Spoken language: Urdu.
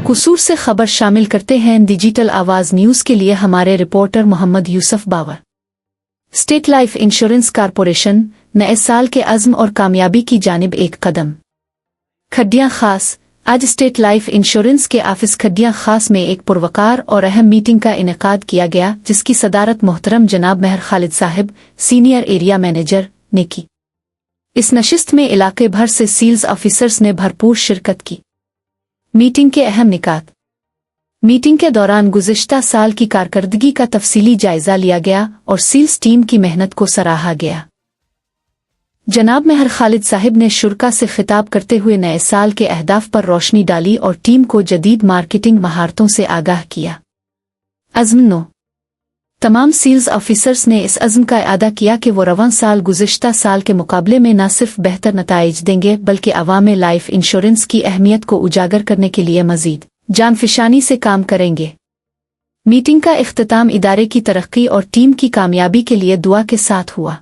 قصور سے خبر شامل کرتے ہیں ڈیجیٹل آواز نیوز کے لیے ہمارے رپورٹر محمد یوسف باور۔ اسٹیٹ لائف انشورنس کارپوریشن نئے سال کے عزم اور کامیابی کی جانب ایک قدم۔ کھڈیاں خاص۔ آج اسٹیٹ لائف انشورنس کے آفس کھڈیاں خاص میں ایک پروقار اور اہم میٹنگ کا انعقاد کیا گیا، جس کی صدارت محترم جناب مہر خالد صاحب، سینئر ایریا مینیجر، نے کی۔ اس نشست میں علاقے بھر سے سیلز آفیسرز نے بھرپور شرکت کی۔ میٹنگ کے اہم نکات۔ میٹنگ کے دوران گزشتہ سال کی کارکردگی کا تفصیلی جائزہ لیا گیا اور سیلز ٹیم کی محنت کو سراہا گیا۔ جناب مہر خالد صاحب نے شرکاء سے خطاب کرتے ہوئے نئے سال کے اہداف پر روشنی ڈالی اور ٹیم کو جدید مارکیٹنگ مہارتوں سے آگاہ کیا۔ عزم نو۔ تمام سیلز آفیسرز نے اس عزم کا اعادہ کیا کہ وہ رواں سال گزشتہ سال کے مقابلے میں نہ صرف بہتر نتائج دیں گے بلکہ عوام لائف انشورنس کی اہمیت کو اجاگر کرنے کے لیے مزید جانفشانی سے کام کریں گے۔ میٹنگ کا اختتام ادارے کی ترقی اور ٹیم کی کامیابی کے لیے دعا کے ساتھ ہوا۔